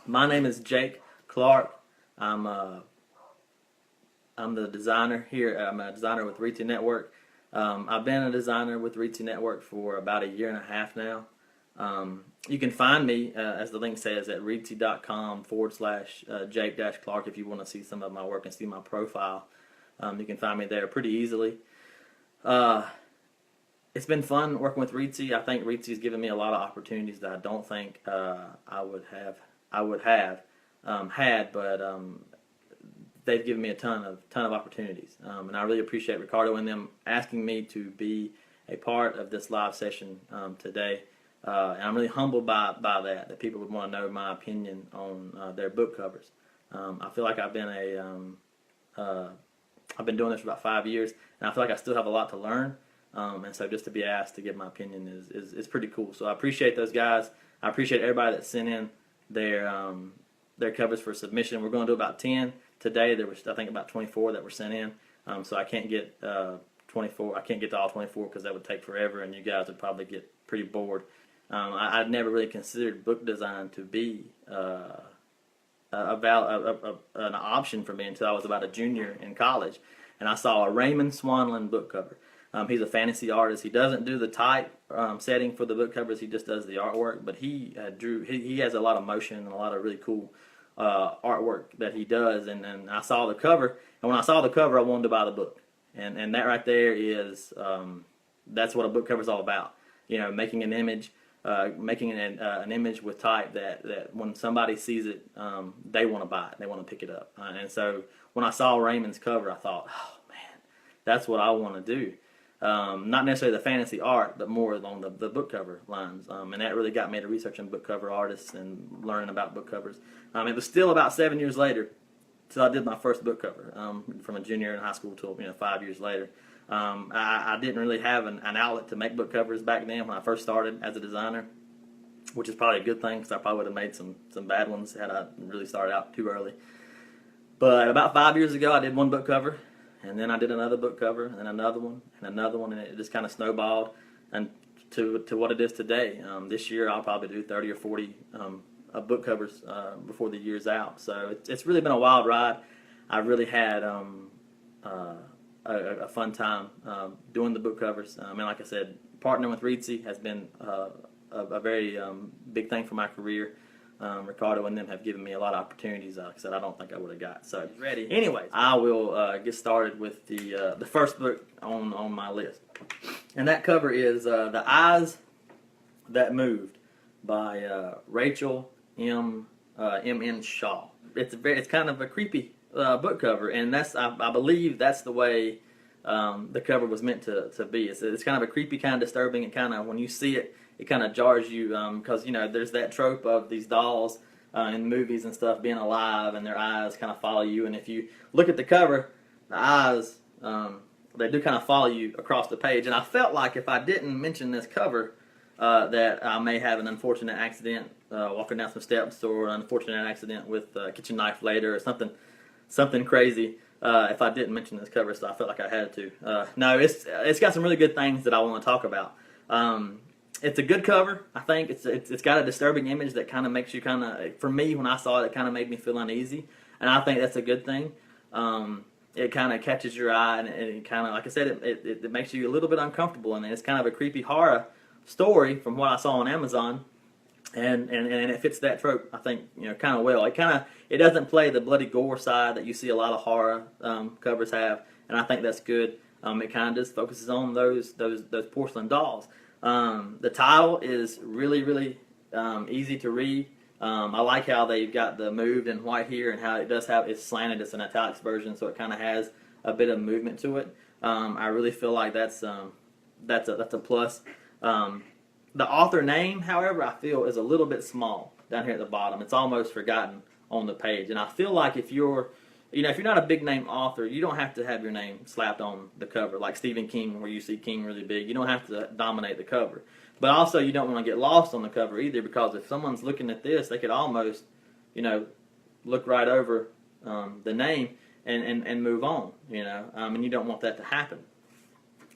My name is Jake Clark. I'm the designer here. I'm a designer with Reedsy Network. I've been a designer with Reedsy Network for about a year and a half now. You can find me, as the link says, at reedsy.com/Jake-Clark if you want to see some of my work and see my profile. You can find me there pretty easily. It's been fun working with Reedsy. I think Reedsy's given me a lot of opportunities that I don't think I would have had, but they've given me a ton of opportunities, and I really appreciate Ricardo and them asking me to be a part of this live session today. And I'm really humbled by that people would want to know my opinion on their book covers. I feel like I've been doing this for about 5 years, and I feel like I still have a lot to learn. And so just to be asked to give my opinion is pretty cool. So I appreciate those guys. I appreciate everybody that sent in their covers for submission. We're going to do about 10 today. There was, I think, about 24 that were sent in. So I can't get 24. I can't get to all 24 because that would take forever, and you guys would probably get pretty bored. I'd never really considered book design to be an option for me until I was about a junior in college, and I saw a Raymond Swanland book cover. He's a fantasy artist. He doesn't do the type setting for the book covers. He just does the artwork. But he has a lot of motion and a lot of really cool artwork that he does. And I saw the cover, and when I saw the cover, I wanted to buy the book. And that right there is that's what a book cover is all about. You know, making an image, making an image with type that when somebody sees it, they want to buy it. They want to pick it up. And so when I saw Raymond's cover, I thought, oh man, that's what I want to do. Not necessarily the fantasy art, but more along the book cover lines. And that really got me to researching book cover artists and learning about book covers. It was still about 7 years later till I did my first book cover, from a junior in high school till 5 years later. I didn't really have an outlet to make book covers back then when I first started as a designer, which is probably a good thing because I probably would have made some bad ones had I really started out too early. But about 5 years ago, I did one book cover. And then I did another book cover, and then another one, and it just kind of snowballed and to what it is today. This year I'll probably do 30 or 40 book covers before the year's out. So it's really been a wild ride. I really had a fun time doing the book covers. Like I said, partnering with Reedsy has been a very big thing for my career. Ricardo and them have given me a lot of opportunities. Like I said, I don't think I would have got. So ready. Anyways, I will get started with the first book on my list, and that cover is "The Eyes That Moved" by Rachel M.N. Shaw. It's kind of a creepy book cover, and I believe that's the way the cover was meant to be. It's kind of a creepy, kind of disturbing, and kind of when you see it. It kind of jars you because there's that trope of these dolls in movies and stuff being alive and their eyes kind of follow you. And if you look at the cover, the eyes they do kind of follow you across the page. And I felt like if I didn't mention this cover, that I may have an unfortunate accident walking down some steps, or an unfortunate accident with a kitchen knife later, or something crazy. If I didn't mention this cover, so I felt like I had to. No, it's got some really good things that I want to talk about. It's a good cover. I think it's got a disturbing image that kind of makes you for me when I saw it, it kind of made me feel uneasy, and I think that's a good thing. It kind of catches your eye, and it kind of, like I said, it makes you a little bit uncomfortable, and it's kind of a creepy horror story from what I saw on Amazon, and it fits that trope, I think, kind of well. It doesn't play the bloody gore side that you see a lot of horror covers have, and I think that's good. It kind of just focuses on those porcelain dolls. The title is really, really easy to read. I like how they've got the moved in white here, and how it does have it's slanted. It's an italics version, so it kind of has a bit of movement to it. I really feel like that's a plus. The author name, however, I feel is a little bit small down here at the bottom. It's almost forgotten on the page, and I feel like if you're not a big name author, you don't have to have your name slapped on the cover like Stephen King, where you see King really big. You don't have to dominate the cover. But also, you don't want to get lost on the cover either, because if someone's looking at this, they could almost, look right over the name and move on, and you don't want that to happen.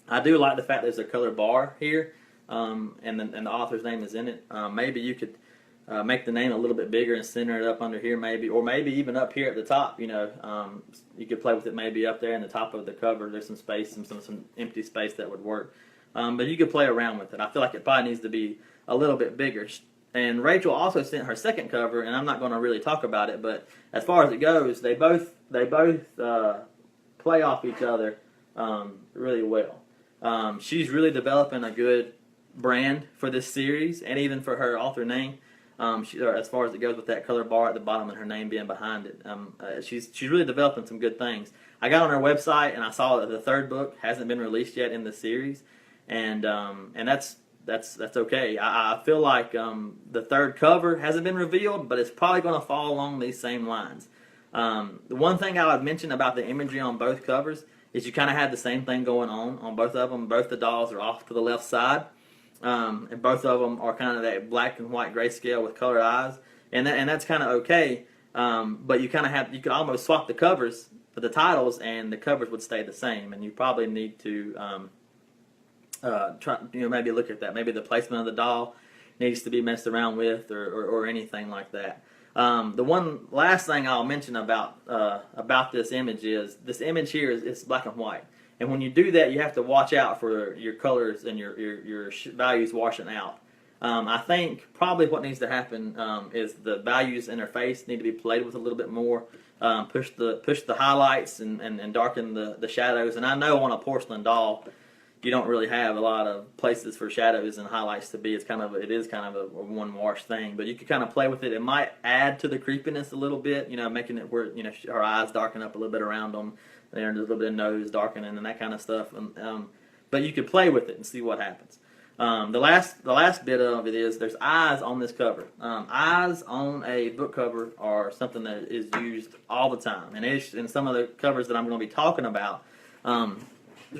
I do like the fact there's a color bar here, and the author's name is in it. Maybe you could make the name a little bit bigger and center it up under here maybe, or maybe even up here at the top. You could play with it maybe up there in the top of the cover. There's some space, some empty space that would work. But you could play around with it. I feel like it probably needs to be a little bit bigger. And Rachel also sent her second cover, and I'm not going to really talk about it, but as far as it goes, they both play off each other really well. She's really developing a good brand for this series, and even for her author name. As far as it goes with that color bar at the bottom and her name being behind it, she's really developing some good things. I got on her website and I saw that the third book hasn't been released yet in the series, and that's okay. I feel like the third cover hasn't been revealed, but it's probably going to fall along these same lines. The one thing I would mention about the imagery on both covers is you kind of have the same thing going on both of them. Both the dolls are off to the left side, and both of them are kind of that black and white grayscale with colored eyes, and that's kind of okay. But you could almost swap the covers for the titles, and the covers would stay the same. And you probably need to maybe look at that. Maybe the placement of the doll needs to be messed around with, or anything like that. The one last thing I'll mention about this image is this image here is black and white, and when you do that, you have to watch out for your colors and your values washing out. I think probably what needs to happen is the values interface need to be played with a little bit more. Push the highlights and darken the shadows. And I know on a porcelain doll, you don't really have a lot of places for shadows and highlights to be. It is kind of a one wash thing, but you can kind of play with it. It might add to the creepiness a little bit, making it where her eyes darken up a little bit around them, there's a little bit of nose darkening and that kind of stuff. But you could play with it and see what happens. The last bit of it is there's eyes on this cover. Eyes on a book cover are something that is used all the time, and in some of the covers that I'm going to be talking about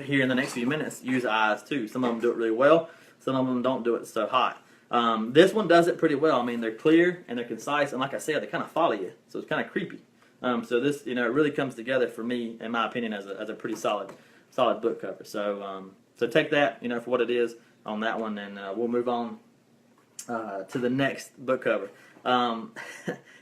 here in the next few minutes use eyes too. Some of them do it really well. Some of them don't do it so hot. This one does it pretty well. I mean, they're clear and they're concise, and like I said, they kind of follow you, so it's kind of creepy. So this, it really comes together for me, in my opinion, as a pretty solid book cover. So take that, for what it is on that one, and we'll move on to the next book cover. And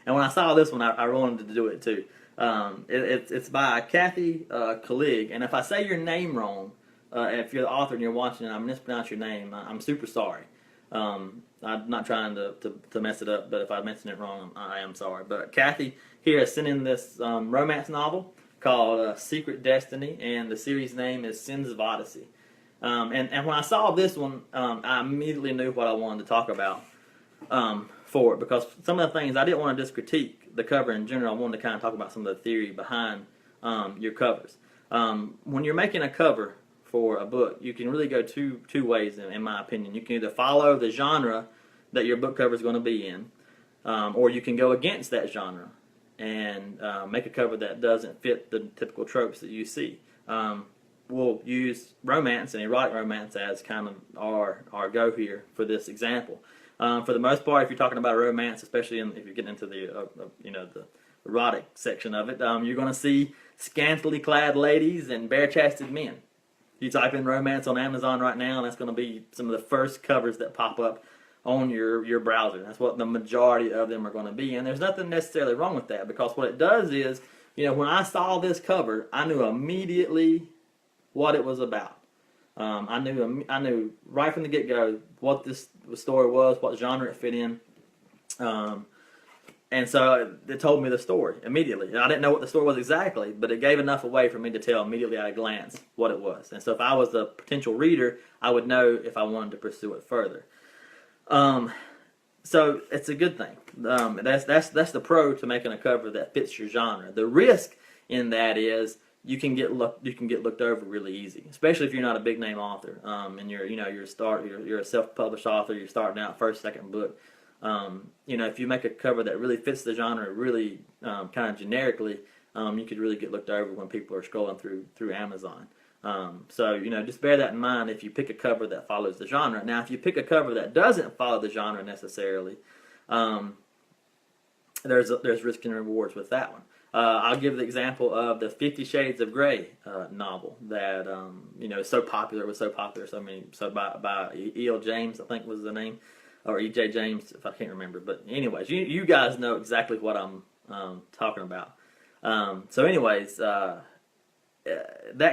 when I saw this one, I wanted to do it too. It's by Kathy Kalig, and if I say your name wrong, if you're the author and you're watching and I mispronounce your name, I'm super sorry. I'm not trying to mess it up, but if I mention it wrong, I am sorry. But Kathy here is sending this romance novel called Secret Destiny, and the series name is Sins of Odyssey. And when I saw this one, I immediately knew what I wanted to talk about for it, because some of the things I didn't want to just critique the cover in general. I wanted to kind of talk about some of the theory behind your covers. When you're making a cover for a book, you can really go two ways, in my opinion. You can either follow the genre that your book cover is going to be in, or you can go against that genre and make a cover that doesn't fit the typical tropes that you see. We'll use romance and erotic romance as kind of our go here for this example. For the most part, if you're talking about romance, especially if you're getting into the the erotic section of it, you're going to see scantily clad ladies and bare-chested men. You type in romance on Amazon right now, and that's going to be some of the first covers that pop up on your browser. That's what the majority of them are going to be, and there's nothing necessarily wrong with that, because what it does is, when I saw this cover, I knew immediately what it was about. I knew right from the get-go what this story was, what genre it fit in, and so it told me the story immediately. I didn't know what the story was exactly, but it gave enough away for me to tell immediately at a glance what it was. And so if I was a potential reader, I would know if I wanted to pursue it further. So it's a good thing. That's the pro to making a cover that fits your genre. The risk in that is you can get looked over really easy, especially if you're not a big name author, and you're a self-published author, you're starting out first, second book. If you make a cover that really fits the genre, really kind of generically, you could really get looked over when people are scrolling through Amazon. So just bear that in mind if you pick a cover that follows the genre. Now, if you pick a cover that doesn't follow the genre necessarily, there's risk and rewards with that one. I'll give the example of the 50 Shades of Grey novel that is so popular. It was so popular. By E.L. James, I think was the name. or E.J. James, if I can't remember. But anyways, you guys know exactly what I'm talking about. So anyways, that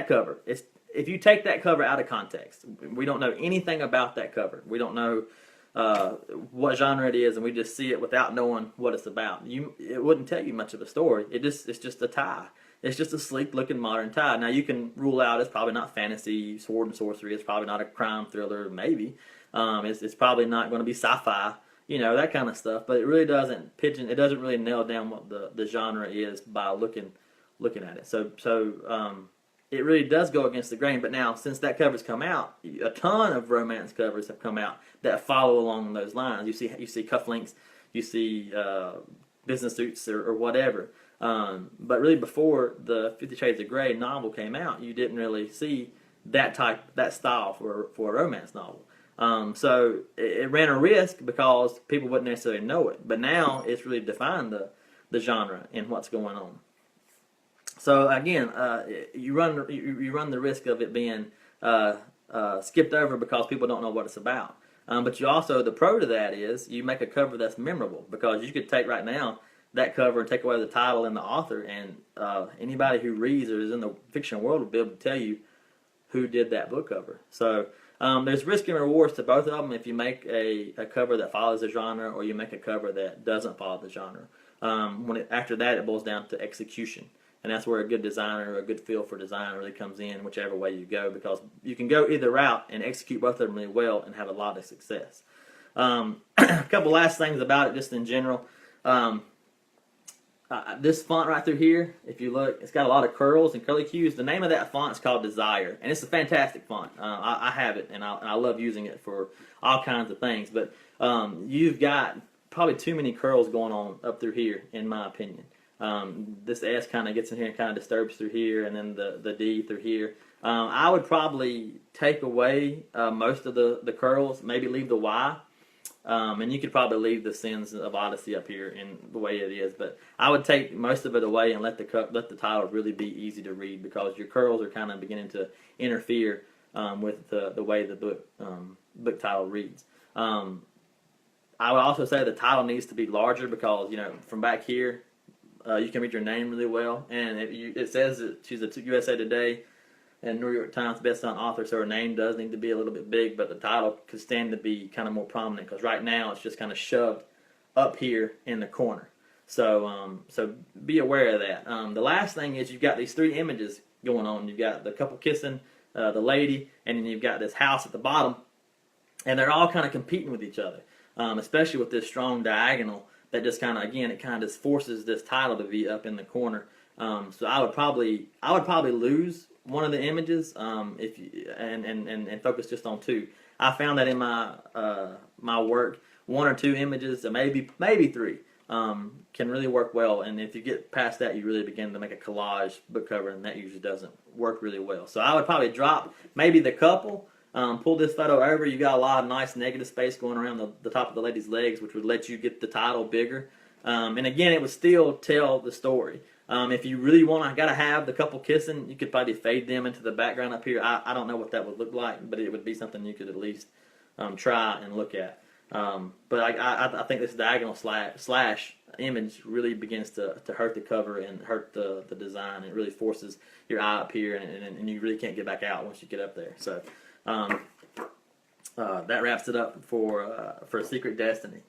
cover. If you take that cover out of context, we don't know anything about that cover. We don't know what genre it is, and we just see it without knowing what it's about. It wouldn't tell you much of a story. It's just a tie. It's just a sleek looking modern tie. Now you can rule out it's probably not fantasy, sword and sorcery. It's probably not a crime thriller. Maybe it's probably not going to be sci-fi. That kind of stuff. But it really doesn't It doesn't really nail down what the genre is by looking at it. So it really does go against the grain. But now, since that cover's come out, a ton of romance covers have come out that follow along those lines. You see cufflinks, you see business suits or whatever. But really, before the 50 Shades of Grey novel came out, you didn't really see that style for a romance novel. So it ran a risk because people wouldn't necessarily know it. But now it's really defined the genre and what's going on. So again, you run the risk of it being skipped over because people don't know what it's about. But you also, the pro to that is you make a cover that's memorable, because you could take right now that cover and take away the title and the author, and anybody who reads or is in the fiction world will be able to tell you who did that book cover. So there's risk and rewards to both of them if you make a cover that follows the genre or you make a cover that doesn't follow the genre. After that, it boils down to execution. And that's where a good designer or a good feel for design really comes in, whichever way you go, because you can go either route and execute both of them really well and have a lot of success. A couple last things about it just in general. This font right through here, if you look, it's got a lot of curls and curly cues. The name of that font is called Desire, and it's a fantastic font. I have it, and I love using it for all kinds of things. But you've got probably too many curls going on up through here, in my opinion. This S kind of gets in here and kind of disturbs through here, and then the D through here. I would probably take away most of the curls, maybe leave the Y. And you could probably leave the Sins of Odyssey up here in the way it is, but I would take most of it away and let the title really be easy to read, because your curls are kind of beginning to interfere with the way the book title reads. I would also say the title needs to be larger, because from back here you can read your name really well, and it says that she's a USA Today and New York Times best-selling author, so her name does need to be a little bit big, but the title could stand to be kind of more prominent, because right now it's just kind of shoved up here in the corner. So be aware of that. The last thing is you've got these three images going on. You've got the couple kissing, the lady, and then you've got this house at the bottom, and they're all kind of competing with each other, especially with this strong diagonal that just kind of, again, it kind of just forces this title to be up in the corner. So I would probably lose one of the images and focus just on two. I found that in my work, one or two images, or maybe three, can really work well. And if you get past that, you really begin to make a collage book cover, and that usually doesn't work really well. So I would probably drop maybe the couple, pull this photo over. You got a lot of nice negative space going around the top of the lady's legs, which would let you get the title bigger. And again, it would still tell the story. If you really gotta have the couple kissing, you could probably fade them into the background up here. I don't know what that would look like, but it would be something you could at least try and look at. But I think this diagonal slash image really begins to hurt the cover and hurt the design. It really forces your eye up here, and you really can't get back out once you get up there. So that wraps it up for Secret Destiny.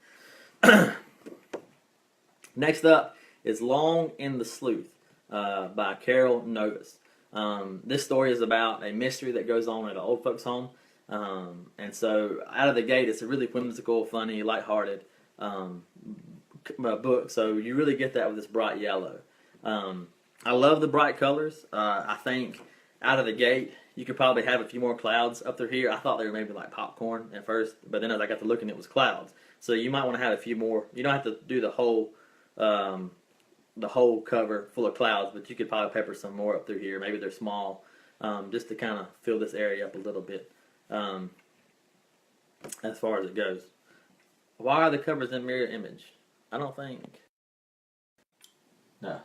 Next up is Long in the Sleuth by Carol Novus. This story is about a mystery that goes on at an old folks' home. And so out of the gate, it's a really whimsical, funny, lighthearted book. So you really get that with this bright yellow. I love the bright colors. I think out of the gate, you could probably have a few more clouds up through here. I thought they were maybe like popcorn at first, but then as I got to looking, it was clouds. So you might want to have a few more. You don't have to do the whole cover full of clouds, but you could probably pepper some more up through here. Maybe they're small, just to kind of fill this area up a little bit, as far as it goes. Why are the covers in mirror image? I don't think. No.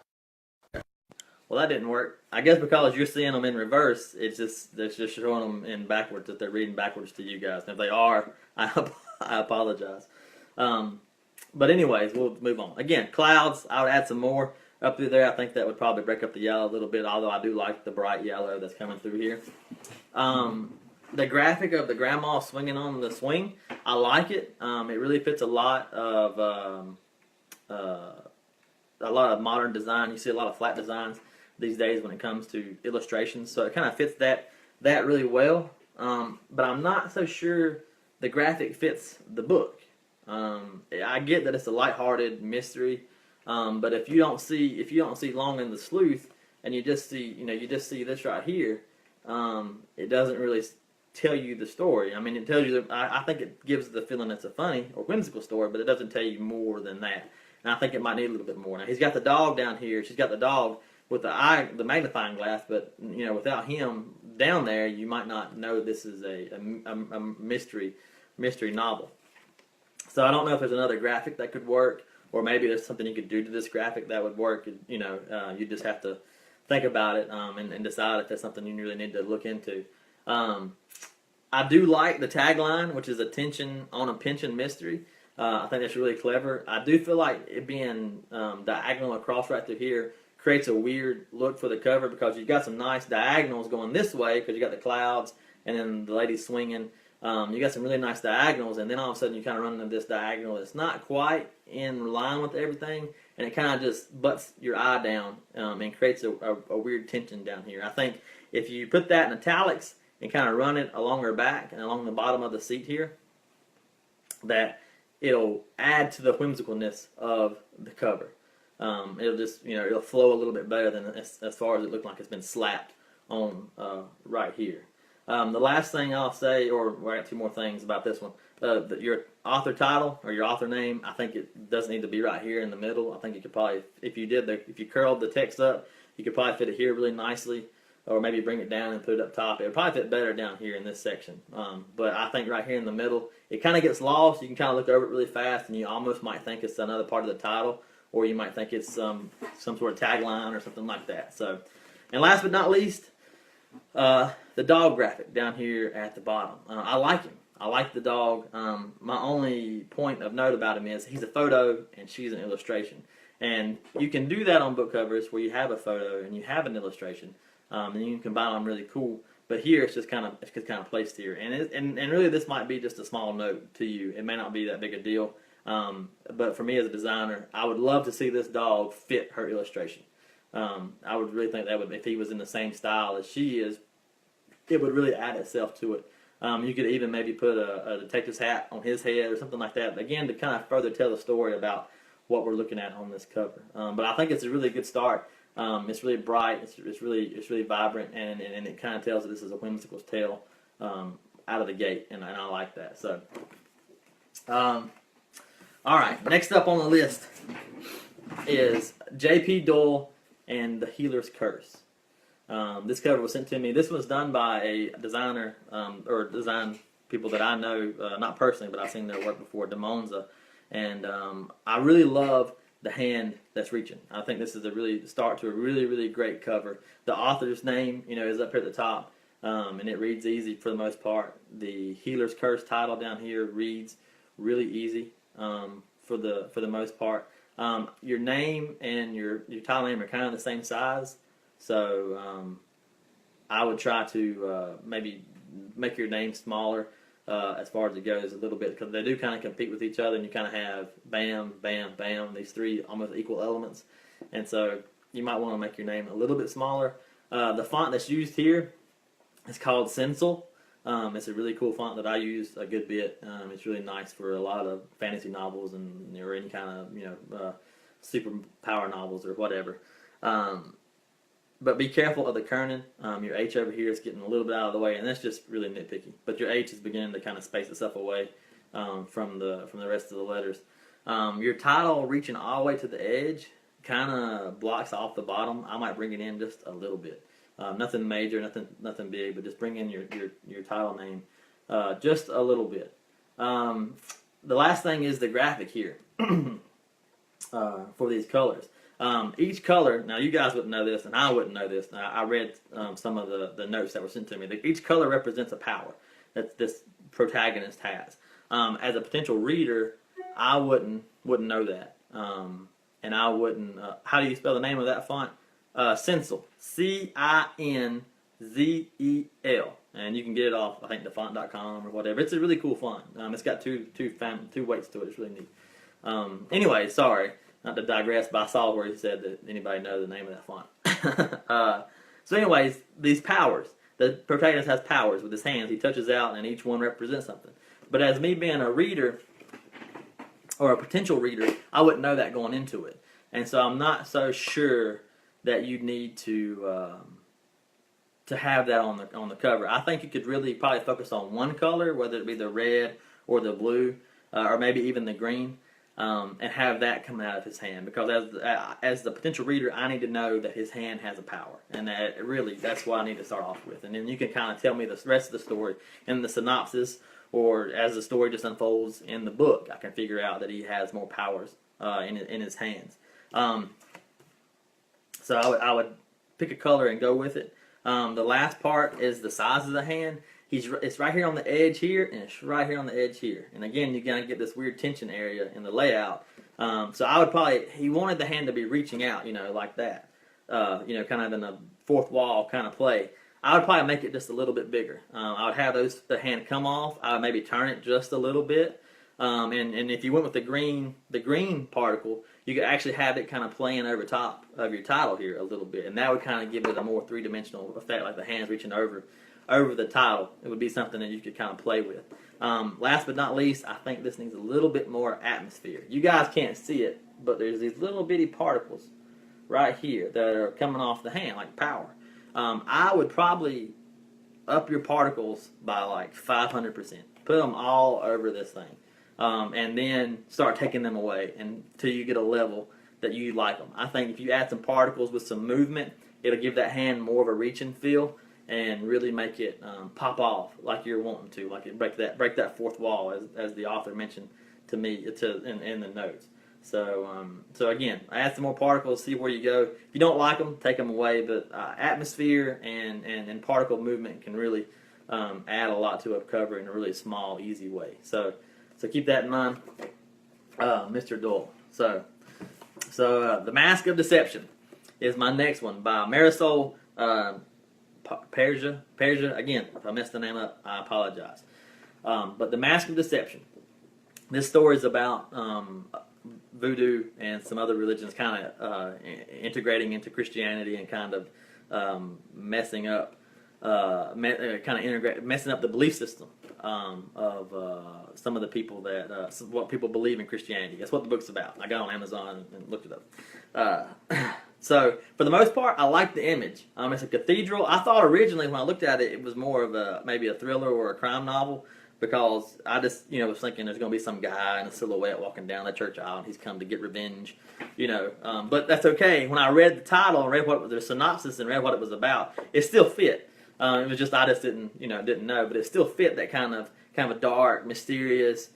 Well, that didn't work. I guess because you're seeing them in reverse, it's just showing them in backwards, that they're reading backwards to you guys. And if they are, I I apologize. But anyways, we'll move on. Again, clouds, I would add some more up through there. I think that would probably break up the yellow a little bit, although I do like the bright yellow that's coming through here. The graphic of the grandma swinging on the swing, I like it. It really fits a lot of modern design. You see a lot of flat designs these days when it comes to illustrations, so it kind of fits that really well. But I'm not so sure the graphic fits the book. I get that it's a lighthearted mystery, but if you don't see Long and the Sleuth, and you just see this right here, it doesn't really tell you the story. I mean, it tells you I think it gives the feeling it's a funny or whimsical story, but it doesn't tell you more than that. And I think it might need a little bit more. Now he's got the dog down here. She's got the dog with the magnifying glass, but without him down there, you might not know this is a mystery novel. So I don't know if there's another graphic that could work, or maybe there's something you could do to this graphic that would work. You just have to think about it and decide if that's something you really need to look into. I do like the tagline, which is "Attention on a Pension Mystery." I think that's really clever. I do feel like it being diagonal across right through here creates a weird look for the cover, because you've got some nice diagonals going this way because you got the clouds and then the lady swinging. You got some really nice diagonals, and then all of a sudden you kind of run into this diagonal that's not quite in line with everything, and it kind of just butts your eye down and creates a weird tension down here. I think if you put that in italics and kind of run it along her back and along the bottom of the seat here, that it'll add to the whimsicalness of the cover. It'll just, it'll flow a little bit better than as far as it looks like it's been slapped on right here. The last thing I'll say, or I got two more things about this one. Your author title or your author name, I think it doesn't need to be right here in the middle. I think you could probably, if you curled the text up, you could probably fit it here really nicely, or maybe bring it down and put it up top. It would probably fit better down here in this section. But I think right here in the middle, it kind of gets lost. You can kind of look over it really fast, and you almost might think it's another part of the title, or you might think it's some sort of tagline or something like that. So, and last but not least, the dog graphic down here at the bottom. I like him. I like the dog. My only point of note about him is he's a photo and she's an illustration. And you can do that on book covers where you have a photo and you have an illustration, and you can combine them really cool. But here it's just kind of placed here, and really this might be just a small note to you. It may not be that big a deal, but for me as a designer, I would love to see this dog fit her illustration. I would really think that would, if he was in the same style as she is, it would really add itself to it. You could even maybe put a detective's hat on his head or something like that. Again, to kind of further tell the story about what we're looking at on this cover. But I think it's a really good start. It's really bright. It's really vibrant, and it kind of tells that this is a whimsical tale out of the gate, and I like that. So, all right. Next up on the list is J.P. Doyle and the Healer's Curse. This cover was sent to me. This was done by a designer, or design people that I know, not personally, but I've seen their work before, DeMonza. And I really love the hand that's reaching. I think this is a really start to a really, really great cover. The author's name, is up here at the top, and it reads easy for the most part. The Healer's Curse title down here reads really easy for the most part. Your name and your title name are kind of the same size, so I would try to maybe make your name smaller as far as it goes a little bit, because they do kind of compete with each other, and you kind of have bam, bam, bam, these three almost equal elements, and so you might want to make your name a little bit smaller. The font that's used here is called Stencil. It's a really cool font that I use a good bit. It's really nice for a lot of fantasy novels and or any kind of super power novels or whatever. But be careful of the kerning. Your H over here is getting a little bit out of the way, and that's just really nitpicky. But your H is beginning to kind of space itself away from the rest of the letters. Your title reaching all the way to the edge kind of blocks off the bottom. I might bring it in just a little bit. Nothing major, nothing big, but just bring in your title name just a little bit. The last thing is the graphic here for these colors. Each color, now you guys wouldn't know this, and I wouldn't know this. I read some of the notes that were sent to me. Each color represents a power that this protagonist has. As a potential reader, I wouldn't know that, and I wouldn't. How do you spell the name of that font? Cinzel, Cinzel, and you can get it off, I think, thefont.com or whatever. It's a really cool font. It's got two weights to it. It's really neat. Anyway, sorry, not to digress, but I saw where he said that anybody know the name of that font. So anyways, these powers. The protagonist has powers with his hands. He touches out, and each one represents something. But as me being a reader, or a potential reader, I wouldn't know that going into it. And so I'm not so sure that you need to have that on the cover. I think you could really probably focus on one color, whether it be the red or the blue, or maybe even the green, and have that coming out of his hand. Because as the potential reader, I need to know that his hand has a power, and that's what I need to start off with. And then you can kind of tell me the rest of the story in the synopsis, or as the story just unfolds in the book, I can figure out that he has more powers in his hands. So I would pick a color and go with it. The last part is the size of the hand. It's right here on the edge here, and it's right here on the edge here. And again, you're going to get this weird tension area in the layout. So I would probably, he wanted the hand to be reaching out, like that. Kind of in a fourth wall kind of play. I would probably make it just a little bit bigger. I would have the hand come off. I would maybe turn it just a little bit. And if you went with the green particle, you could actually have it kind of playing over top of your title here a little bit, and that would kind of give it a more three-dimensional effect, like the hands reaching over the title. It would be something that you could kind of play with. Last but not least, I think this needs a little bit more atmosphere. You guys can't see it, but there's these little bitty particles right here that are coming off the hand, like power. I would probably up your particles by like 500%. Put them all over this thing. And then start taking them away until you get a level that you like them. I think if you add some particles with some movement, it'll give that hand more of a reaching feel and really make it pop off like you're wanting to, like it break that fourth wall, as the author mentioned to me in the notes. So again, add some more particles, see where you go. If you don't like them, take them away. But atmosphere and particle movement can really add a lot to a cover in a really small, easy way. So keep that in mind, Mr. Doyle. So The Mask of Deception is my next one by Marisol Persia. Again, if I messed the name up, I apologize. But The Mask of Deception. This story is about voodoo and some other religions kind of integrating into Christianity and kind of messing up the belief system of some of the people that what people believe in Christianity. That's what the book's about. I got on Amazon and looked it up. So for the most part, I like the image. It's a cathedral. I thought originally when I looked at it, it was more of maybe a thriller or a crime novel, because I just was thinking there's going to be some guy in a silhouette walking down the church aisle and he's come to get revenge, But that's okay. When I read the title and read the synopsis and read what it was about, it still fit. It was just I just didn't know, but it still fit that kind of a dark, mysterious,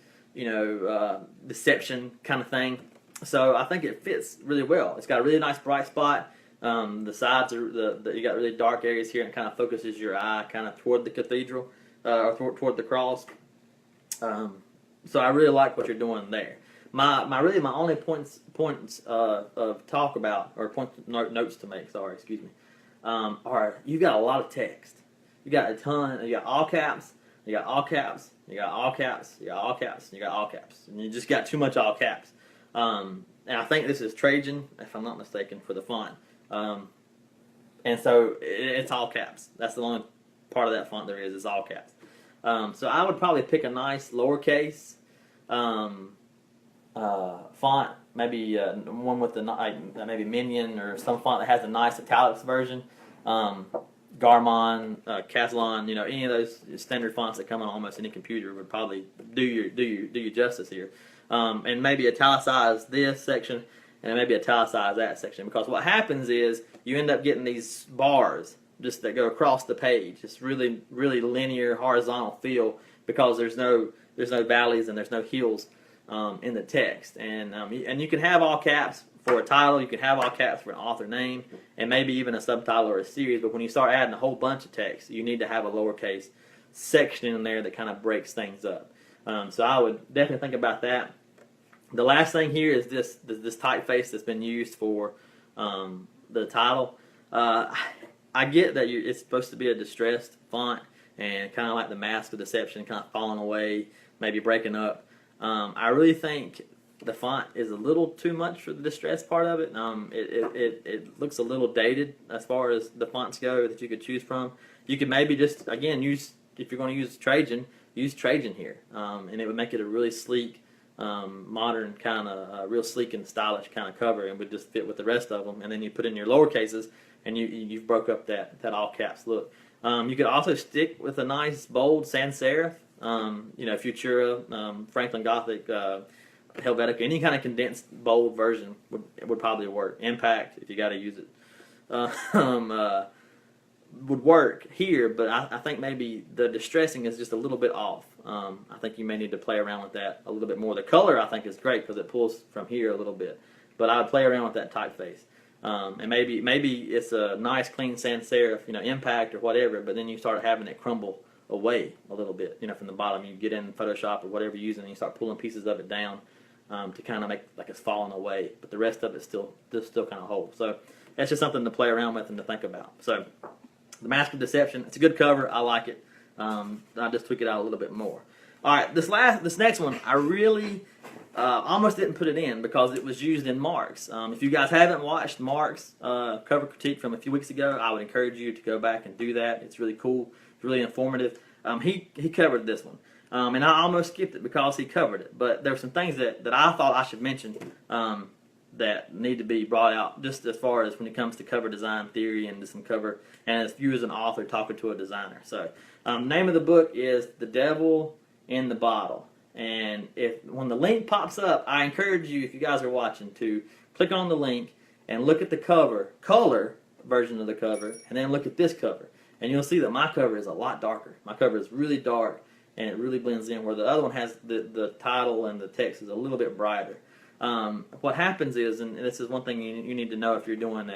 deception kind of thing. So I think it fits really well. It's got a really nice bright spot. The sides are you got really dark areas here, and it kind of focuses your eye kind of toward the cathedral or toward the cross. So I really like what you're doing there. My only points of talk about, or notes to make. Sorry, excuse me. Are you got a lot of text. You got a ton. You got all caps. You got all caps. You got all caps. You got all caps. You got all caps. And you just got too much all caps. And I think this is Trajan, if I'm not mistaken, for the font. And so it's all caps. That's the only part of that font there is all caps. So I would probably pick a nice lowercase font, maybe one with maybe Minion or some font that has a nice italics version. Garmon, Caslon, any of those standard fonts that come on almost any computer would probably do you justice here. And maybe italicize this section and maybe italicize that section, because what happens is you end up getting these bars just that go across the page. It's really, really linear, horizontal feel, because there's no valleys and there's no hills in the text. And you can have all caps for a title. You can have all caps for an author name, and maybe even a subtitle or a series. But when you start adding a whole bunch of text, you need to have a lowercase section in there that kind of breaks things up. So I would definitely think about that. The last thing here is this typeface that's been used for the title. I get that it's supposed to be a distressed font and kind of like the Mask of Deception, kind of falling away, maybe breaking up. I really think the font is a little too much for the distressed part of it. It looks a little dated as far as the fonts go that you could choose from. You could maybe just, again, if you're going to use Trajan, use Trajan here, and it would make it a really sleek, modern kind of, real sleek and stylish kind of cover, and would just fit with the rest of them. And then you put in your lower cases, and you've broke up that all caps look. You could also stick with a nice bold sans serif, Futura, Franklin Gothic, Helvetica, any kind of condensed bold version would probably work. Impact, if you got to use it, would work here, but I think maybe the distressing is just a little bit off. I think you may need to play around with that a little bit more. The color I think is great because it pulls from here a little bit, but I would play around with that typeface. And maybe it's a nice clean sans serif, impact or whatever, but then you start having it crumble away a little bit, from the bottom. You get in Photoshop or whatever you're using, and you start pulling pieces of it down to kind of make like it's falling away, but the rest of it still kind of whole. So that's just something to play around with and to think about. So the Mask of Deception, it's a good cover. I like it. I just tweak it out a little bit more. All right, this next one, I really almost didn't put it in because it was used in Mark's. If you guys haven't watched Mark's cover critique from a few weeks ago, I would encourage you to go back and do that. It's really cool. It's really informative. He covered this one. And I almost skipped it because he covered it. But there were some things that I thought I should mention that need to be brought out just as far as when it comes to cover design theory and some cover, and as you as an author talking to a designer. So name of the book is The Devil in the Bottle. And when the link pops up, I encourage you, if you guys are watching, to click on the link and look at the color version of the cover, and then look at this cover. And you'll see that my cover is a lot darker. My cover is really dark, and it really blends in, where the other one has the title and the text is a little bit brighter. What happens is, and this is one thing you need to know if you're doing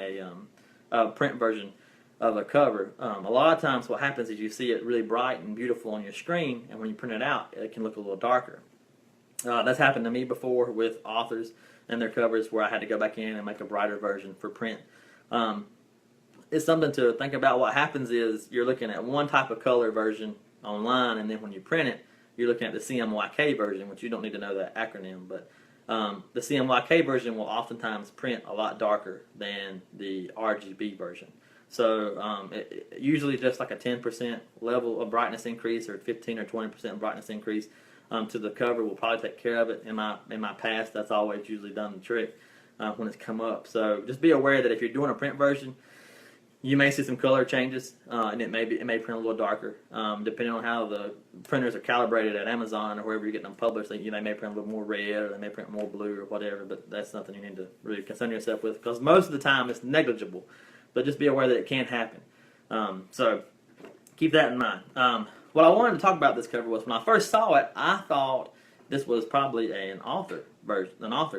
a print version of a cover, a lot of times what happens is you see it really bright and beautiful on your screen, and when you print it out, it can look a little darker. That's happened to me before with authors and their covers, where I had to go back in and make a brighter version for print. It's something to think about. What happens is you're looking at one type of color version online, and then when you print it, you're looking at the CMYK version, which you don't need to know that acronym, but the CMYK version will oftentimes print a lot darker than the RGB version. So usually just like a 10% level of brightness increase, or 15 or 20% brightness increase to the cover will probably take care of it. In my past, that's always usually done the trick when it's come up. So just be aware that if you're doing a print version, you may see some color changes, and it may print a little darker, depending on how the printers are calibrated at Amazon or wherever you're getting them published. They may print a little more red, or they may print more blue, or whatever. But that's something you need to really concern yourself with, because most of the time it's negligible. But just be aware that it can happen. So keep that in mind. What I wanted to talk about this cover was, when I first saw it, I thought this was probably an author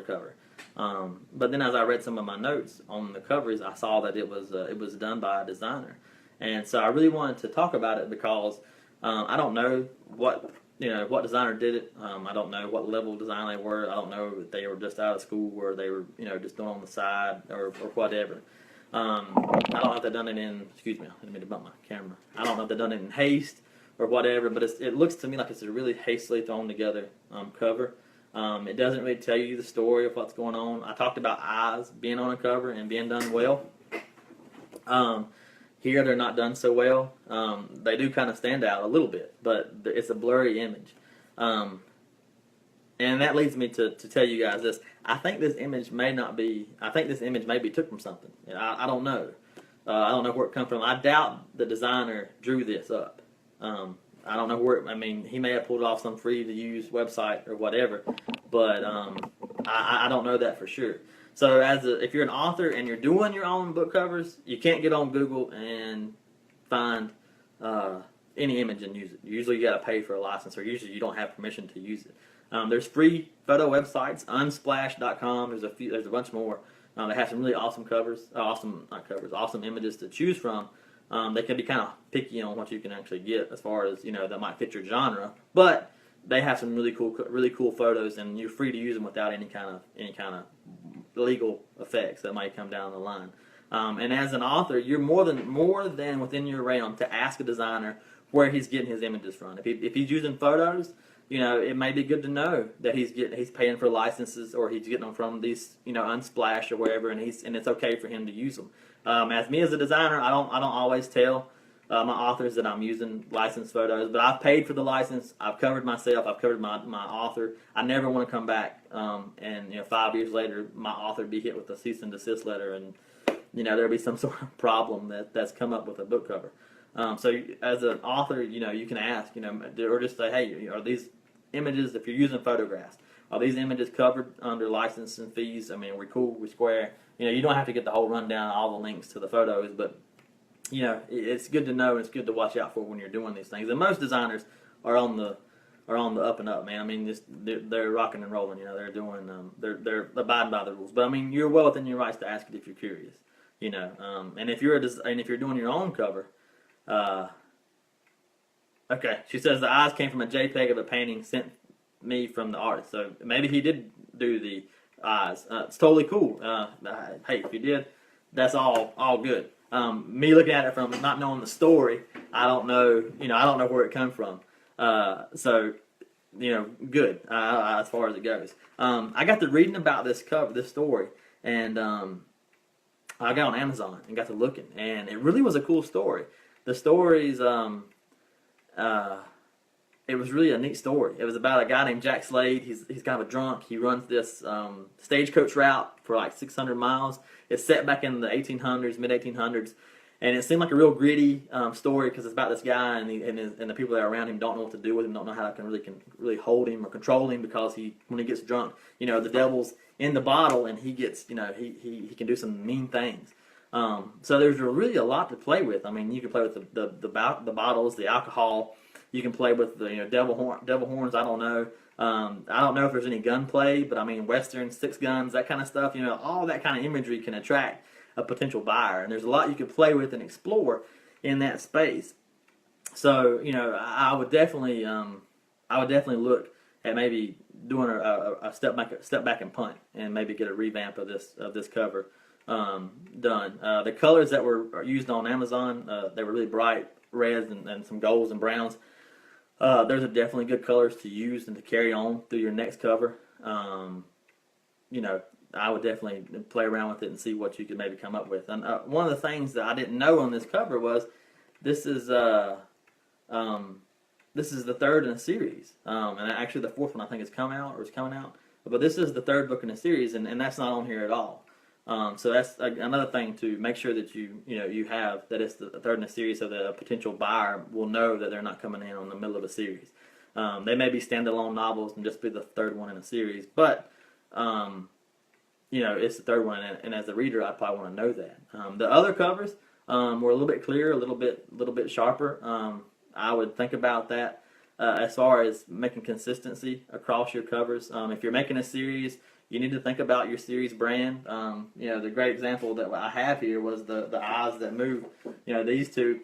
cover. But then as I read some of my notes on the covers, I saw that it was done by a designer, and so I really wanted to talk about it because I don't know what designer did it. I don't know what level of design they were. I don't know if they were just out of school, or they were just doing on the side, or whatever. I don't know if they've done it in. Excuse me, I didn't mean to bump my camera. I don't know if they've done it in haste or whatever, but it looks to me like it's a really hastily thrown together cover. It doesn't really tell you the story of what's going on. I talked about eyes being on a cover and being done well. Here they're not done so well. They do kind of stand out a little bit, but it's a blurry image. And that leads me to tell you guys this. I think this image may be took from something. I don't know. I don't know where it comes from. I doubt the designer drew this up. I don't know where. He may have pulled it off some free-to-use website or whatever, but I don't know that for sure. So, if you're an author and you're doing your own book covers, you can't get on Google and find any image and use it. Usually, you got to pay for a license, or usually you don't have permission to use it. There's free photo websites, unsplash.com. There's a bunch more. They have some really awesome awesome images to choose from. They can be kind of picky on what you can actually get as far as, that might fit your genre. But they have some really cool photos, and you're free to use them without any kind of legal effects that might come down the line. And as an author, you're more than within your realm to ask a designer where he's getting his images from. If he's using photos, it may be good to know that he's paying for licenses, or he's getting them from these, Unsplash or wherever, and it's okay for him to use them. As me as a designer, I don't always tell my authors that I'm using licensed photos, but I've paid for the license. I've covered myself. I've covered my author. I never want to come back and 5 years later my author be hit with a cease and desist letter, and there'll be some sort of problem that's come up with a book cover. So as an author, you can ask, or just say, hey, are these images, if you're using photographs, are these images covered under license and fees? I mean, we're cool, we're square. You don't have to get the whole rundown, all the links to the photos, but it's good to know, and it's good to watch out for when you're doing these things. And most designers are on the up and up, man. I mean, they're rocking and rolling. They're doing they're abiding by the rules. But I mean, you're well within your rights to ask it if you're curious. And if you're doing your own cover. Okay, she says the eyes came from a JPEG of a painting sent me from the artist. So maybe he did do the eyes. It's totally cool. Hey, if you did, that's all good. Me looking at it from not knowing the story, I don't know. I don't know where it come from. So good as far as it goes. I got to reading about this story, and I got on Amazon and got to looking, and it really was a cool story. The story's it was really a neat story. It was about a guy named Jack Slade. He's kind of a drunk. He runs this stagecoach route for like 600 miles. It's set back in the 1800s, mid 1800s, and it seemed like a real gritty story because it's about this guy, and the people that are around him don't know what to do with him, don't know how to really hold him or control him, because when he gets drunk, the devil's in the bottle, and he gets he can do some mean things. So there's really a lot to play with. I mean, you can play with the bottles, the alcohol. You can play with the devil horns. I don't know. I don't know if there's any gunplay, but I mean, Western, 6 guns, that kind of stuff. All that kind of imagery can attract a potential buyer, and there's a lot you can play with and explore in that space. So I would definitely look at maybe doing a step back and punt, and maybe get a revamp of this cover done. The colors that were used on Amazon, they were really bright reds and some golds and browns. Those are definitely good colors to use and to carry on through your next cover. I would definitely play around with it and see what you could maybe come up with. And one of the things that I didn't know on this cover was this is the third in a series, and actually the fourth one I think is coming out. But this is the third book in a series, and that's not on here at all. So that's another thing to make sure that you have, that it's the third in a series, so that a potential buyer will know that they're not coming in on the middle of a series. They may be standalone novels and just be the third one in a series, but it's the third one, and as a reader, I probably want to know that. The other covers were a little bit clearer, a little bit sharper. I would think about that as far as making consistency across your covers. If you're making a series, you need to think about your series brand. The great example that I have here was the eyes that move. These two,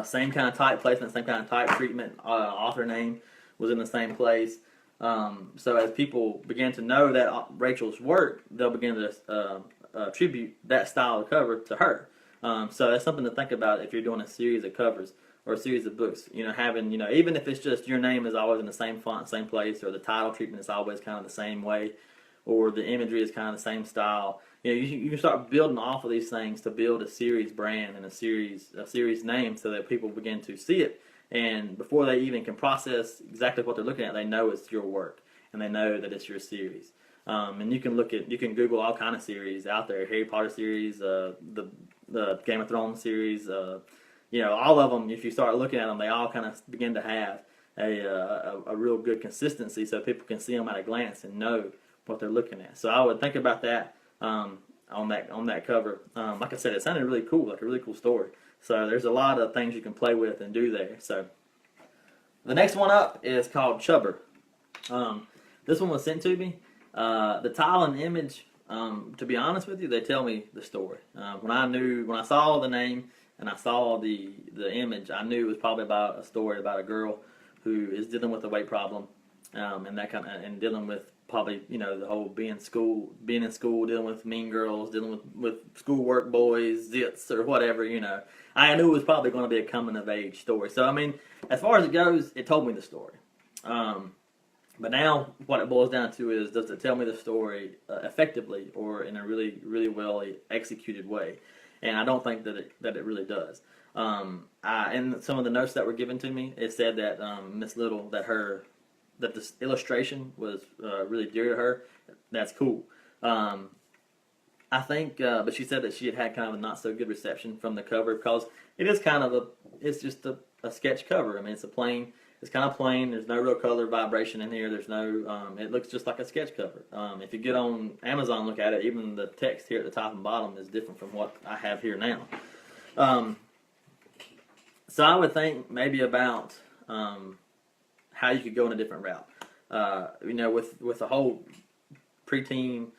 same kind of type placement, same kind of type treatment. Author name was in the same place. So as people begin to know that Rachel's work, they'll begin to attribute that style of cover to her. So that's something to think about if you're doing a series of covers or a series of books. Having even if it's just your name is always in the same font, same place, or the title treatment is always kind of the same way, or the imagery is kind of the same style. You can start building off of these things to build a series brand and a series name, so that people begin to see it, and before they even can process exactly what they're looking at, they know it's your work and they know that it's your series. And you can Google all kind of series out there: Harry Potter series, the Game of Thrones series. All of them. If you start looking at them, they all kind of begin to have a real good consistency, so people can see them at a glance and know what they're looking at. So I would think about that on that cover. Like I said, it sounded really cool, like a really cool story. So there's a lot of things you can play with and do there. So the next one up is called Chubby. This one was sent to me. The title and image, to be honest with you, they tell me the story. When I saw the name and I saw the image, I knew it was probably about a story about a girl who is dealing with a weight problem, and that kind of, and dealing with probably, you know, the whole being in school, dealing with mean girls, dealing with schoolwork boys, zits, or whatever, you know. I knew it was probably going to be a coming of age story. So, I mean, as far as it goes, it told me the story. But now what it boils down to is, does it tell me the story effectively or in a really, really well executed way? And I don't think that it really does. In some of the notes that were given to me, it said that Miss Little, that this illustration was really dear to her. That's cool. I think, but she said that she had kind of a not so good reception from the cover, because it is kind of it's just a sketch cover. I mean, it's kind of plain. There's no real color vibration in here. There's no, it looks just like a sketch cover. If you get on Amazon, look at it, even the text here at the top and bottom is different from what I have here now. So I would think maybe about how you could go in a different route. You know, with the whole preteen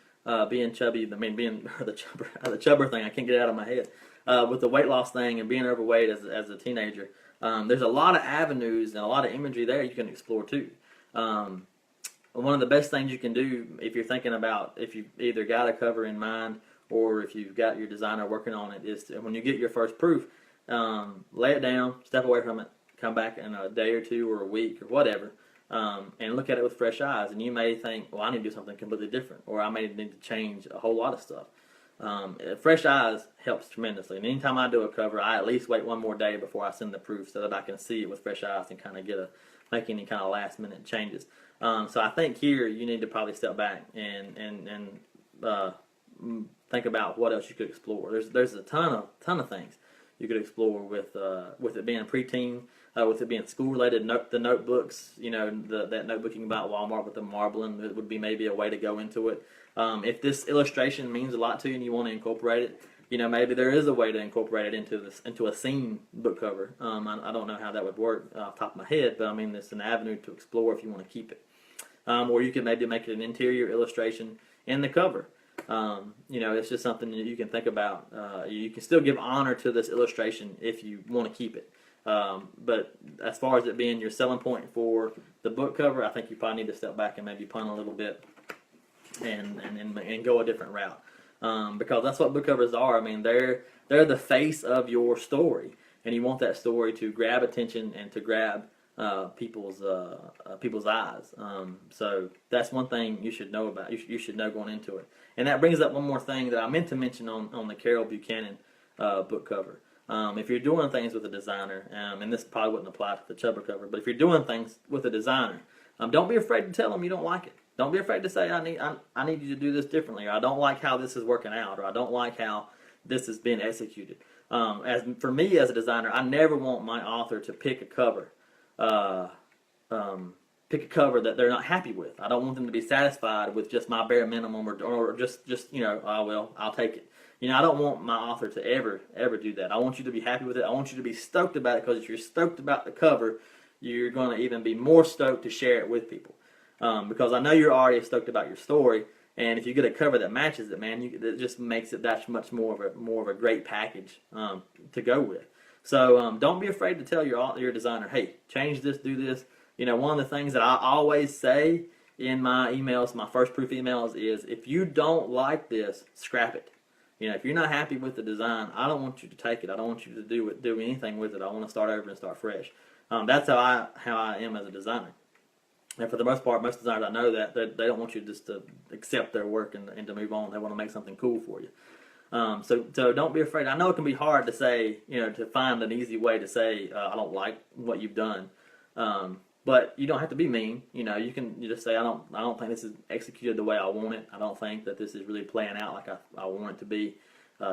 being chubby, I mean, being the chubber thing, I can't get it out of my head. With the weight loss thing and being overweight as a teenager, there's a lot of avenues and a lot of imagery there you can explore too. One of the best things you can do if you're thinking about, if you've either got a cover in mind or if you've got your designer working on it, is when you get your first proof, lay it down, step away from it, come back in a day or two or a week or whatever, and look at it with fresh eyes. And you may think, well, I need to do something completely different, or I may need to change a whole lot of stuff. Fresh eyes helps tremendously. And anytime I do a cover, I at least wait one more day before I send the proof so that I can see it with fresh eyes and kind of make any kind of last minute changes. So I think here you need to probably step back and think about what else you could explore. There's a ton of things you could explore with it being preteen, with it being school related. The notebooks, you know, that notebooking about Walmart with the marbling, it would be maybe a way to go into it. If this illustration means a lot to you and you want to incorporate it, you know, maybe there is a way to incorporate it into a scene book cover. I don't know how that would work off the top of my head, but I mean, it's an avenue to explore if you want to keep it. Or you can maybe make it an interior illustration in the cover. You know, it's just something that you can think about. You can still give honor to this illustration if you want to keep it. But as far as it being your selling point for the book cover, I think you probably need to step back and maybe punt a little bit and go a different route. Because that's what book covers are. I mean, they're the face of your story, and you want that story to grab attention and to grab people's eyes. So that's one thing you should know about. You should know going into it. And that brings up one more thing that I meant to mention on the Carol Buchanan book cover. If you're doing things with a designer, and this probably wouldn't apply to the Chubber cover, but if you're doing things with a designer, don't be afraid to tell them you don't like it. Don't be afraid to say, I need you to do this differently, or I don't like how this is working out, or I don't like how this is being executed. As for me as a designer, I never want my author to pick a cover that they're not happy with. I don't want them to be satisfied with just my bare minimum, or just you know, oh well, I'll take it. You know, I don't want my author to ever do that. I want you to be happy with it. I want you to be stoked about it, because if you're stoked about the cover, you're going to even be more stoked to share it with people. Because I know you're already stoked about your story, and if you get a cover that matches it, man, it just makes it that much more of a great package to go with. So don't be afraid to tell your designer, hey, change this, do this. You know, one of the things that I always say in my emails, my first proof emails, is if you don't like this, scrap it. You know, if you're not happy with the design, I don't want you to take it. I don't want you to do anything with it. I want to start over and start fresh. That's how I am as a designer. And for the most part, most designers I know that they don't want you just to accept their work and to move on. They want to make something cool for you. So don't be afraid. I know it can be hard to say, you know, to find an easy way to say I don't like what you've done. But you don't have to be mean. You know, you just say I don't think this is executed the way I want it. I don't think that this is really playing out like I want it to be.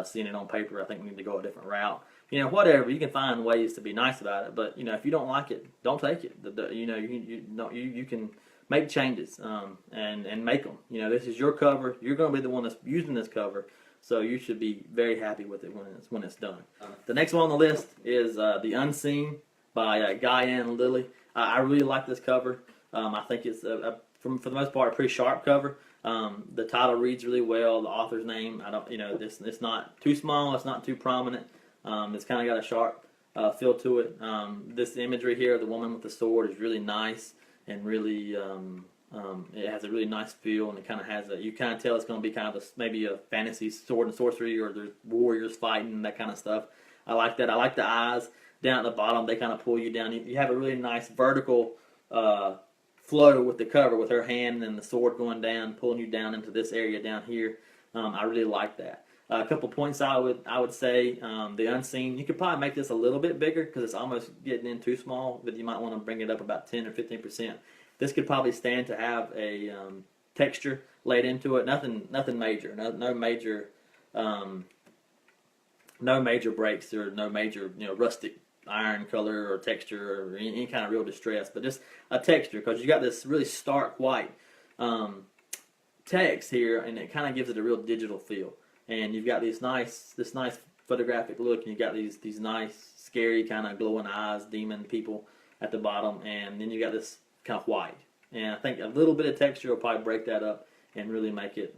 Seeing it on paper, I think we need to go a different route. You know, whatever. You can find ways to be nice about it, but you know, if you don't like it, don't take it. You can make changes and make them. You know, this is your cover. You're going to be the one that's using this cover, so you should be very happy with it when it's done. The next one on the list is The Unseen by Guy and Lily. I really like this cover. I think it's for the most part a pretty sharp cover. The title reads really well. The author's name, it's not too small. It's not too prominent. It's kind of got a sharp feel to it. This imagery here of the woman with the sword is really nice and really it has a really nice feel, and it kind of has you kind of tell it's going to be kind of maybe a fantasy sword and sorcery, or there's warriors fighting, that kind of stuff. I like that. I like the eyes down at the bottom. They kind of pull you down. You have a really nice vertical flow with the cover, with her hand and the sword going down, pulling you down into this area down here. I really like that. A couple points I would say, the unseen. You could probably make this a little bit bigger because it's almost getting in too small, but you might want to bring it up about 10 or 15%. This could probably stand to have a texture laid into it. Nothing major. No major. No major breaks, or no major rustic iron color or texture or any kind of real distress, but just a texture, because you got this really stark white text here, and it kind of gives it a real digital feel. And you've got this nice photographic look, and you got these nice scary kind of glowing eyes, demon people at the bottom, and then you got this kind of white. And I think a little bit of texture will probably break that up and really make it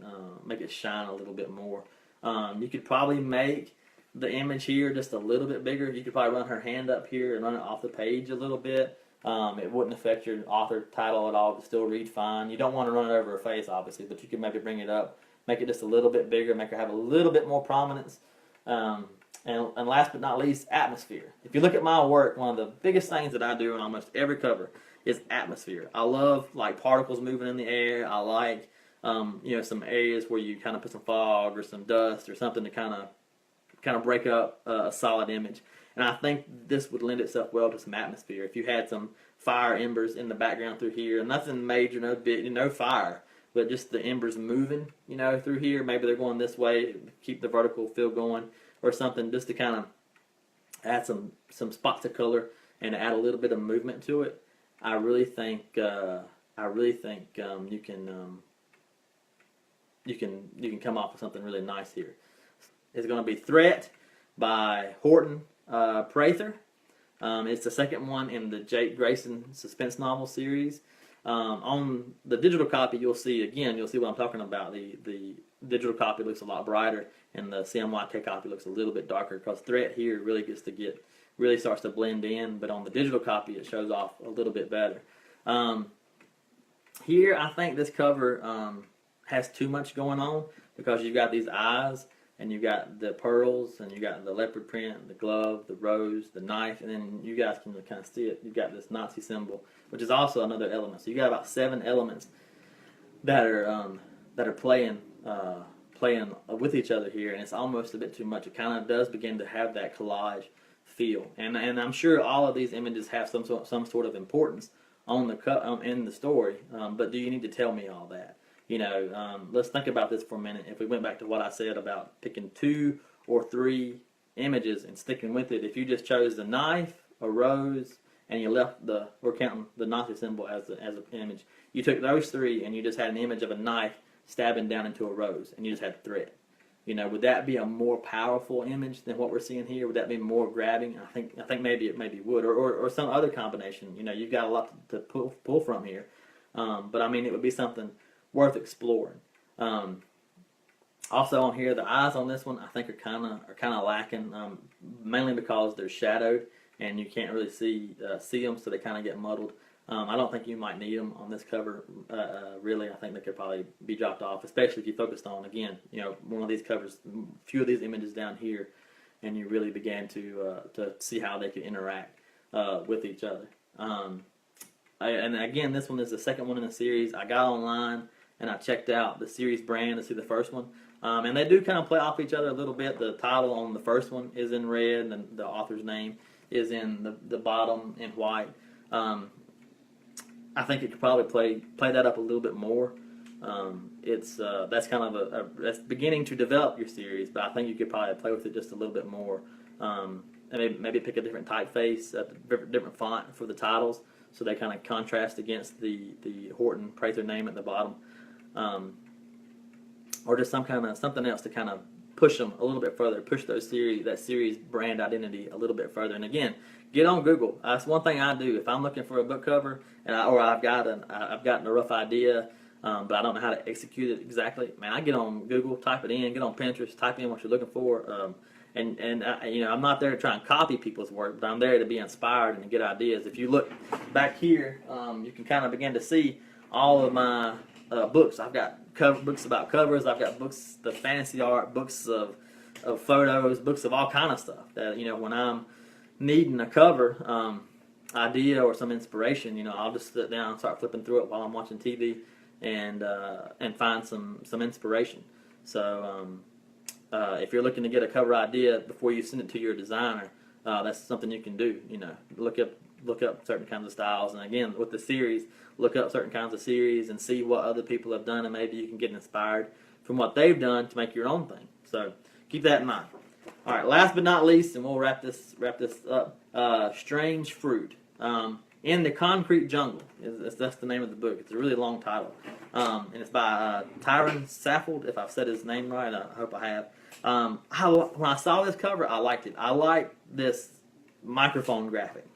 shine a little bit more. You could probably make the image here just a little bit bigger. You could probably run her hand up here and run it off the page a little bit. It wouldn't affect your author title at all. It would still read fine. You don't want to run it over her face, obviously, but you could maybe bring it up, make it just a little bit bigger, make her have a little bit more prominence. And last but not least, atmosphere. If you look at my work, one of the biggest things that I do in almost every cover is atmosphere. I love particles moving in the air. I like some areas where you kind of put some fog or some dust or something to kind of break up a solid image. And I think this would lend itself well to some atmosphere. If you had some fire embers in the background through here, nothing major, no fire, but just the embers moving, through here. Maybe they're going this way, keep the vertical feel going, or something, just to kind of add some spots of color and add a little bit of movement to it. I really think you can come off with something really nice here. It's going to be Threat by Horton Prather. It's the second one in the Jake Grayson suspense novel series. On the digital copy, you'll see what I'm talking about. The digital copy looks a lot brighter, and the CMYK copy looks a little bit darker, because Threat here really starts to blend in, but on the digital copy it shows off a little bit better. Here I think this cover has too much going on, because you've got these eyes, and you've got the pearls, and you got the leopard print, the glove, the rose, the knife, and then you guys can kind of see it. You've got this Nazi symbol, which is also another element. So you got about 7 elements that are playing with each other here, and it's almost a bit too much. It kind of does begin to have that collage feel, and I'm sure all of these images have some sort of importance in the story. But do you need to tell me all that? Let's think about this for a minute. If we went back to what I said about picking 2 or 3 images and sticking with it, if you just chose the knife, a rose, and you left we're counting the Nazi symbol as an image, you took those 3 and you just had an image of a knife stabbing down into a rose, and you just had Threat. Would that be a more powerful image than what we're seeing here? Would that be more grabbing? I think maybe it would, or some other combination. You've got a lot to pull from here, but I mean, it would be something worth exploring. Also on here, the eyes on this one I think are kind of lacking, mainly because they're shadowed and you can't really see them, so they kind of get muddled. I don't think you might need them on this cover. Really, I think they could probably be dropped off, especially if you focused on, again, one of these covers, a few of these images down here, and you really began to see how they could interact with each other. And again, this one is the second one in the series. I got online and I checked out the series brand to see the first one. And they do kind of play off each other a little bit. The title on the first one is in red, and the author's name is in the bottom in white. I think it could probably play that up a little bit more. That's kind of that's beginning to develop your series, but I think you could probably play with it just a little bit more. And maybe pick a different typeface, a different font for the titles, so they kind of contrast against the Horton Prather name at the bottom, or just something else to kind of push them a little bit further, push that series brand identity a little bit further. And again, get on Google. That's one thing I do if I'm looking for a book cover, or I've gotten a rough idea, but I don't know how to execute it exactly. Man, I get on Google, type it in, get on Pinterest, type in what you're looking for, And you know, I'm not there to try and copy people's work, but I'm there to be inspired and to get ideas. If you look back here, you can kind of begin to see all of my books. I've got books about covers. I've got books of fantasy art, books of photos, books of all kind of stuff. That, you know, when I'm needing a cover idea or some inspiration, you know, I'll just sit down and start flipping through it while I'm watching TV and find some inspiration. So if you're looking to get a cover idea before you send it to your designer, that's something you can do. You know, look up certain kinds of styles, and again, with the series, look up certain kinds of series and see what other people have done, and maybe you can get inspired from what they've done to make your own thing. So keep that in mind. All right, last but not least, and we'll wrap this up. Strange Fruit. In the Concrete Jungle. That's the name of the book. It's a really long title. And it's by Tyron Saffold, if I've said his name right. I hope I have. When I saw this cover, I liked it. I like this microphone graphic.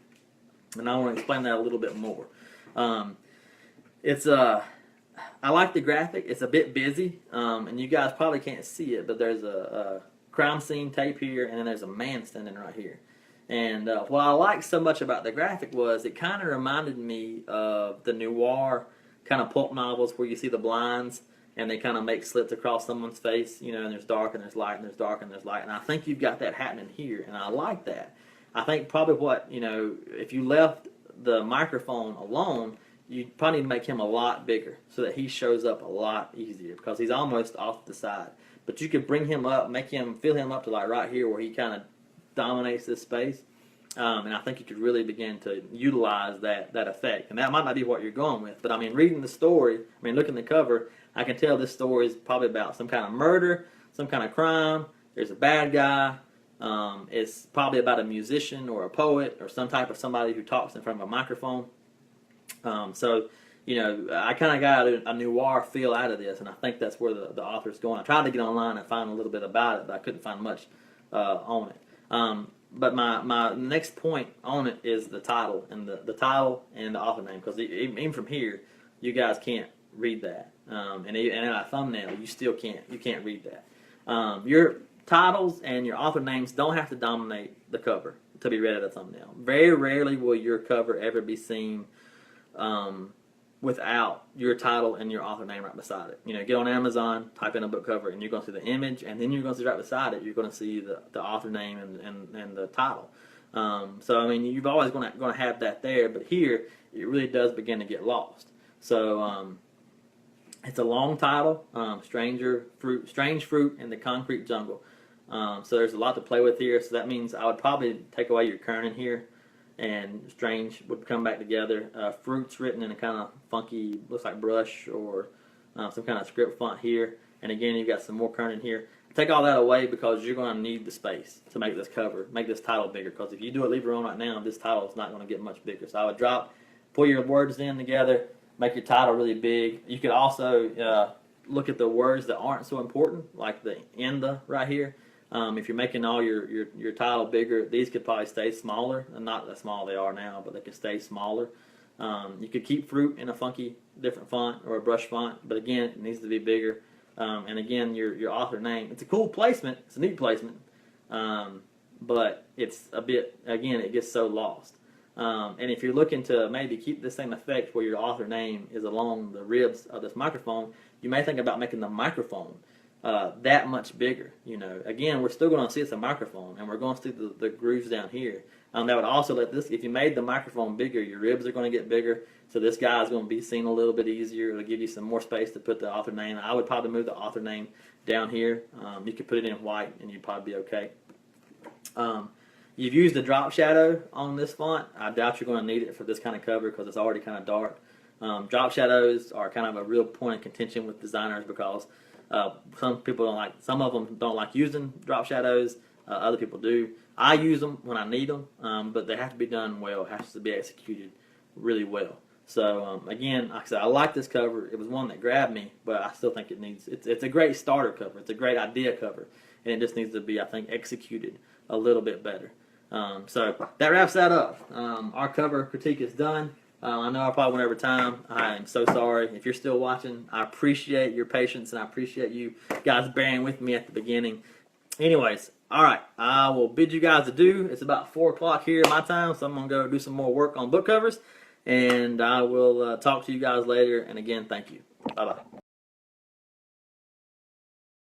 And I want to explain that a little bit more. I like the graphic. It's a bit busy. And you guys probably can't see it, but there's a crime scene tape here, and then there's a man standing right here. And what I liked so much about the graphic was it kind of reminded me of the noir kind of pulp novels where you see the blinds and they kind of make slits across someone's face, you know, and there's dark and there's light and there's dark and there's light. And I think you've got that happening here, and I like that. I think probably what, you know, if you left the microphone alone, you probably need to make him a lot bigger so that he shows up a lot easier because he's almost off the side. But you could bring him up, fill him up to like right here where he kind of dominates this space, and I think you could really begin to utilize that effect. And that might not be what you're going with, but I mean, reading the story, I mean, looking at the cover, I can tell this story is probably about some kind of murder, some kind of crime. There's a bad guy. It's probably about a musician or a poet or some type of somebody who talks in front of a microphone. So, you know, I kind of got a noir feel out of this, and I think that's where the author's going. I tried to get online and find a little bit about it, but I couldn't find much on it. But my next point on it is the title and the title and the author name, because even from here, you guys can't read that. And in a thumbnail, you still can't read that. Your titles and your author names don't have to dominate the cover to be read at a thumbnail. Very rarely will your cover ever be seen without your title and your author name right beside it. You know, get on Amazon, type in a book cover, and you're going to see the image, and then you're going to see right beside it, you're going to see the author name and the title. So, I mean, you've always going to have that there, but here, it really does begin to get lost. So, it's a long title, Strange Fruit in the Concrete Jungle. So there's a lot to play with here, so that means I would probably take away your kerning here, and strange would come back together. Fruit's written in a kind of funky, looks like brush or some kind of script font here. And again, you've got some more kerning here. Take all that away because you're going to need the space to make this cover, make this title bigger. Because if you do it leave it on right now, this title is not going to get much bigger. So I would pull your words in together, make your title really big. You could also look at the words that aren't so important, like the "in the" right here. If you're making all your title bigger, these could probably stay smaller. And not that small they are now, but they could stay smaller. You could keep fruit in a funky different font or a brush font, but again, it needs to be bigger. And again, your author name. It's a cool placement. It's a neat placement. But it's a bit, again, it gets so lost. And if you're looking to maybe keep the same effect where your author name is along the ribs of this microphone, you may think about making the microphone that much bigger. You know, again, we're still going to see it's a microphone, and we're going to see the grooves down here. That would also let this, if you made the microphone bigger, your ribs are going to get bigger, so this guy is going to be seen a little bit easier. It'll give you some more space to put the author name. I would probably move the author name down here. You could put it in white, and you'd probably be okay. You've used the drop shadow on this font. I doubt you're going to need it for this kind of cover because it's already kind of dark. Drop shadows are kind of a real point of contention with designers because some of them don't like using drop shadows. Other people do. I use them when I need them, but they have to be done well. It has to be executed really well. So again, like I said, I like this cover. It was one that grabbed me, but I still think it's a great starter cover. It's a great idea cover, and it just needs to be, I think, executed a little bit better. So that wraps that up. Our cover critique is done. I know I probably went over time. I am so sorry. If you're still watching, I appreciate your patience, and I appreciate you guys bearing with me at the beginning. anyways, all right. I will bid you guys adieu. It's about 4 o'clock here my time, so I'm gonna go do some more work on book covers, and I will talk to you guys later. And again, thank you. Bye bye.